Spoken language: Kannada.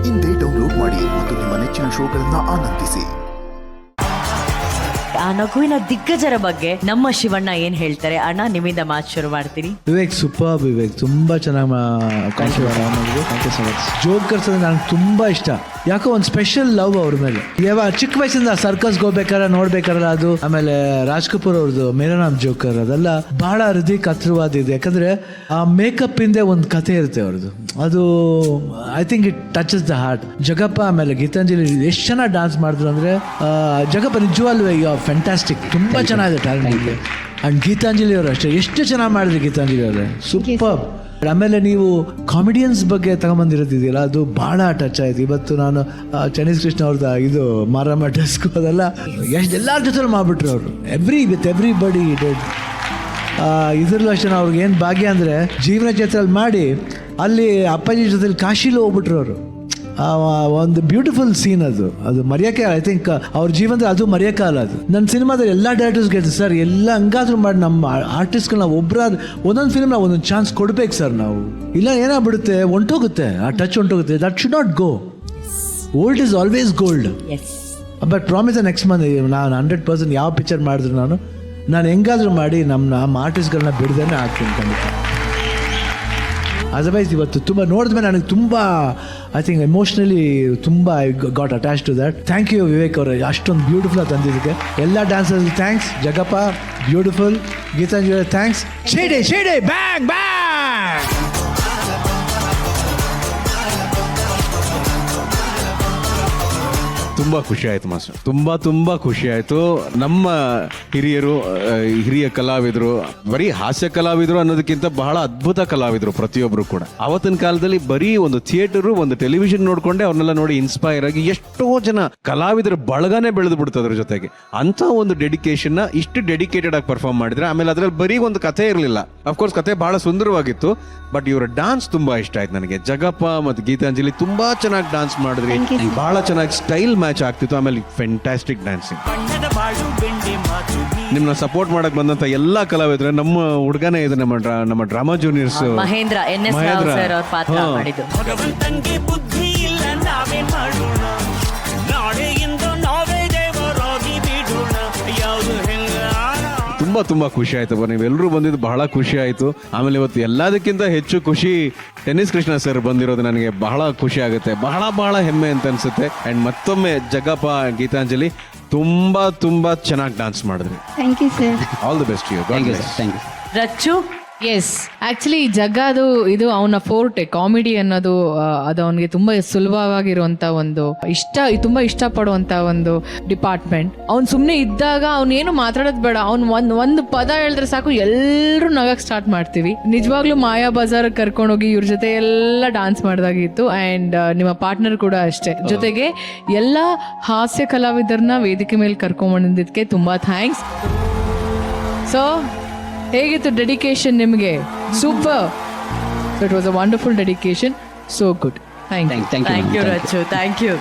ಇಂದೇ ಡೌನ್ಲೋಡ್ ಮಾಡಿ ಮತ್ತು ನಿಮ್ಮ ನೆಚ್ಚಿನ ಶೋಗಳನ್ನ ಆನಂದಿಸಿ. ಆ ನಗುವಿನ ದಿಗ್ಗಜರ ಬಗ್ಗೆ ನಮ್ಮ ಶಿವಣ್ಣ ಏನ್ ಹೇಳ್ತಾರೆ? ಅಣ್ಣ, ನಿಮ್ಮಿಂದ ಮಾತು ಶುರು ಮಾಡ್ತೀನಿ. ವಿವೇಕ್ ಸೂಪರ್. ವಿವೇಕ್ ತುಂಬಾ ಚೆನ್ನಾಗಿ ಜೋಕರ್ಸ್ ಅಂದ್ರೆ ನನಗೆ ತುಂಬಾ ಇಷ್ಟ. ಯಾಕೋ ಒಂದು ಸ್ಪೆಷಲ್ ಲವ್ ಅವ್ರ ಮೇಲೆ. ಯಾವ ಚಿಕ್ಕ ವಯಸ್ಸಿಂದ ಸರ್ಕಸ್ಗೆ ಹೋಗ್ಬೇಕಾದ್ರೆ ನೋಡ್ಬೇಕಾರಲ್ಲ ಅದು. ಆಮೇಲೆ ರಾಜ್ ಕಪೂರ್ ಅವ್ರದ್ದು ಮೇರಾ ನಾಮ್ ಜೋಕರ್, ಅದೆಲ್ಲ ಬಹಳ ಹೃದಯಕ್ಕೆ ಹತ್ರವಾದಿದೆ. ಯಾಕಂದ್ರೆ ಆ ಮೇಕಪ್ ಇಂದೆ ಒಂದು ಕಥೆ ಇರುತ್ತೆ ಅವ್ರದ್ದು. ಅದು I think it touches the heart. Jagappa ಆಮೇಲೆ ಗೀತಾಂಜಲಿ ಎಷ್ಟು ಚೆನ್ನಾಗಿ ಡಾನ್ಸ್ ಮಾಡಿದ್ರು ಅಂದ್ರೆ, ಜಗಪ್ಪ ನಿಜವಾಗ್ಲೂ ಫ್ಯಾಂಟಾಸ್ಟಿಕ್, ತುಂಬಾ ಚೆನ್ನಾಗಿದೆ ಟ್ಯಾಲೆಂಟ್. ಅಂಡ್ ಗೀತಾಂಜಲಿ ಅವರು ಅಷ್ಟೇ, ಎಷ್ಟು ಚೆನ್ನಾಗಿ ಮಾಡಿದ್ರಿ ಗೀತಾಂಜಲಿ ಅವರೇ, ಸೂಪರ್. ಆಮೇಲೆ ನೀವು ಕಾಮಿಡಿಯನ್ಸ್ ಬಗ್ಗೆ ತಗೊಂಬಂದಿರೋದಿದೆಯಲ್ಲ, ಅದು ಬಹಳ ಟಚ್ ಆಯ್ತು. ಇವತ್ತು ನಾನು ಚೈನೀಸ್ ಕೃಷ್ಣ ಅವ್ರದ್ದು ಇದು ಮಾರಮ್ಮ ಡೆಸ್ಕು ಅದೆಲ್ಲ ಎಲ್ಲರ ಜೊತೆ ಮಾಡ್ಬಿಟ್ರು ಅವರು. ಎವ್ರಿ ಬಡಿ ಡೆಡ್. ಇದ್ರಲ್ಲೂ ಅಷ್ಟೇ ಅವ್ರಿಗೆ ಏನು ಭಾಗ್ಯ ಅಂದರೆ ಜೀವನ ಚೈತ್ರಲ್ಲಿ ಮಾಡಿ ಅಲ್ಲಿ ಅಪ್ಪಾಜಿ ಜೊತೆಲಿ ಕಾಶಿಲೂ ಹೋಗ್ಬಿಟ್ರು ಅವರು. ಒಂದು ಬ್ಯೂಟಿಫುಲ್ ಸೀನ್ ಅದು ಮರೆಯೋಕೆ, ಐ ಥಿಂಕ್ ಅವ್ರ ಜೀವನದಲ್ಲಿ ಅದು ಮರೆಯೋಕ್ಕಲ್ಲ. ಅದು ನನ್ನ ಸಿನಿಮಾದಲ್ಲಿ ಎಲ್ಲ ಡೈರೆಕ್ಟರ್ಸ್ ಗೆಲ್ತೀವಿ ಸರ್, ಎಲ್ಲ ಹಂಗಾದ್ರೂ ಮಾಡಿ ನಮ್ಮ ಆರ್ಟಿಸ್ಟ್ಗಳನ್ನ ಒಂದೊಂದು ಫಿಲ್ಮ್ ನಾವು ಒಂದೊಂದು ಚಾನ್ಸ್ ಕೊಡ್ಬೇಕು ಸರ್ ನಾವು. ಇಲ್ಲ ಏನಾಗ್ಬಿಡುತ್ತೆ, ಹೊಂಟೋಗುತ್ತೆ, ಆ ಟಚ್ ಹೊಂಟೋಗುತ್ತೆ. That should not go. Old is always gold. But promise next month ನಾನು 100% ಯಾವ ಪಿಕ್ಚರ್ ಮಾಡಿದ್ರು ನಾನು ಹೆಂಗಾದ್ರೂ ಮಾಡಿ ನಮ್ಮ ಆರ್ಟಿಸ್ಟ್ಗಳನ್ನ ಬಿಡದೇನೆ ಆಗ್ತೀನಿ ಖಂಡಿತ. ಅದರ್ವೈಸ್ ಇವತ್ತು ತುಂಬ ನೋಡಿದ್ಮೇಲೆ ನನಗೆ ತುಂಬ ಐ ಥಿಂಕ್ ಎಮೋಷ್ನಲಿ ತುಂಬ I got attach to that. Thank you Vivek ಅವರೇ, ಅಷ್ಟೊಂದು ಬ್ಯೂಟಿಫುಲ್ ಆಗಿ ತಂದಿದ್ದಕ್ಕೆ. ಎಲ್ಲ dancers thanks. Jagappa beautiful, Gitanjali thanks. ಶೇಡೆ ಬ್ಯಾಂಗ್ ಬ್ಯಾಂಗ್. ತುಂಬ ಖುಷಿ ಆಯಿತು ಮಾಸ್ಟರ್, ತುಂಬ ಖುಷಿ ಆಯಿತು. ನಮ್ಮ ಹಿರಿಯ ಕಲಾವಿದರು, ಬರೀ ಹಾಸ್ಯ ಕಲಾವಿದರು ಅನ್ನೋದಕ್ಕಿಂತ ಬಹಳ ಅದ್ಭುತ ಕಲಾವಿದರು ಪ್ರತಿಯೊಬ್ಬರು ಕೂಡ. ಆವತ್ತಿನ ಕಾಲದಲ್ಲಿ ಬರೀ ಒಂದು ಥಿಯೇಟರು, ಒಂದು ಟೆಲಿವಿಷನ್ ನೋಡ್ಕೊಂಡೆ ಅವ್ರನ್ನೆಲ್ಲ ನೋಡಿ ಇನ್ಸ್ಪೈರ್ ಆಗಿ ಎಷ್ಟೋ ಜನ ಕಲಾವಿದರ ಬಳಗನೆ ಬೆಳೆದು ಬಿಡ್ತು. ಅದ್ರ ಜೊತೆಗೆ ಅಂತ ಒಂದು ಡೆಡಿಕೇಶನ್ ಇಷ್ಟು ಡೆಡಿಕೇಟೆಡ್ ಆಗಿ ಪರ್ಫಾರ್ಮ್ ಮಾಡಿದ್ರೆ. ಆಮೇಲೆ ಅದ್ರಲ್ಲಿ ಬರೀ ಒಂದು ಕಥೆ ಇರಲಿಲ್ಲ, ಅಫ್ಕೋರ್ಸ್ ಕಥೆ ಬಹಳ ಸುಂದರವಾಗಿತ್ತು, ಬಟ್ ಇವರ ಡಾನ್ಸ್ ತುಂಬಾ ಇಷ್ಟ ಆಯ್ತು ನನಗೆ. ಜಗಪ್ಪ ಮತ್ತು ಗೀತಾಂಜಲಿ ತುಂಬಾ ಚೆನ್ನಾಗಿ ಡಾನ್ಸ್ ಮಾಡಿದ್ರಿ, ಬಹಳ ಚೆನ್ನಾಗಿ ಸ್ಟೈಲ್ ಮ್ಯಾಚ್ ಆಗ್ತಿತ್ತು. ಆಮೇಲೆ ಫ್ಯಾಂಟಾಸ್ಟಿಕ್ ಡ್ಯಾನ್ಸಿಂಗ್. ನಿಮ್ಮನ್ನ ಸಪೋರ್ಟ್ ಮಾಡಕ್ ಬಂದಂತ ಎಲ್ಲಾ ಕಲಾವಿದ್ರು, ನಮ್ಮ ಹುಡುಗನೇ ಇದೆ, ನಮ್ಮ drama juniors Mahendra NS Rao sir ಅವ್ರ ಪಾತ್ರ ಮಾಡಿದ್ದು. ತುಂಬಾ ಖುಷಿ ಆಯ್ತು. ನೀವೆಲ್ಲರೂ ಬಂದಿದ್ದು ಬಹಳ ಖುಷಿ ಆಯ್ತು. ಆಮೇಲೆ ಇವತ್ತು ಎಲ್ಲದಕ್ಕಿಂತ ಹೆಚ್ಚು ಖುಷಿ ಟೆನ್ನಿಸ್ ಕೃಷ್ಣ ಸರ್ ಬಂದಿರೋದು ನನಗೆ ಬಹಳ ಖುಷಿ ಆಗುತ್ತೆ, ಬಹಳ ಹೆಮ್ಮೆ ಅಂತ ಅನ್ಸುತ್ತೆ. ಅಂಡ್ ಮತ್ತೊಮ್ಮೆ ಜಗಪ್ಪ, ಗೀತಾಂಜಲಿ ತುಂಬಾ ಚೆನ್ನಾಗಿ ಡಾನ್ಸ್ ಮಾಡಿದ್ರಿ. Thank you sir. All the best you. Thank you. Rachu, yes, actually ಜಗ್ಗದು ಇದು ಅವನ ಫೋರ್ಟೆ. ಕಾಮಿಡಿ ಅನ್ನೋದು ಅದು ಅವನಿಗೆ ತುಂಬಾ ಸುಲಭವಾಗಿರುವಂತ ಒಂದು ತುಂಬಾ ಇಷ್ಟಪಡುವಂತ ಒಂದು ಡಿಪಾರ್ಟ್ಮೆಂಟ್. ಅವ್ನು ಸುಮ್ಮನೆ ಇದ್ದಾಗ ಅವ್ನೇನು ಮಾತಾಡೋದು ಬೇಡ, ಅವ್ನು ಒಂದು ಪದ ಹೇಳಿದ್ರೆ ಸಾಕು ಎಲ್ಲರೂ ನಗಕ್ ಸ್ಟಾರ್ಟ್ ಮಾಡ್ತೀವಿ. ನಿಜವಾಗ್ಲೂ ಮಾಯಾ ಬಜಾರ್ ಕರ್ಕೊಂಡೋಗಿ ಇವ್ರ ಜೊತೆ ಎಲ್ಲ ಡಾನ್ಸ್ ಮಾಡ್ದಾಗಿತ್ತು. ಅಂಡ್ ನಿಮ್ಮ ಪಾರ್ಟ್ನರ್ ಕೂಡ ಅಷ್ಟೇ. ಜೊತೆಗೆ ಎಲ್ಲ ಹಾಸ್ಯ ಕಲಾವಿದರನ್ನ ವೇದಿಕೆ ಮೇಲೆ ಕರ್ಕೊಂಡ್ಬಂದಿದ್ದಕ್ಕೆ ತುಂಬಾ ಥ್ಯಾಂಕ್ಸ್. ಸೊ ಹೇಗಿತ್ತು ಡೆಡಿಕೇಶನ್ ನಿಮಗೆ? Super. It was a wonderful dedication. So good. Thank you Rachu. Thank you.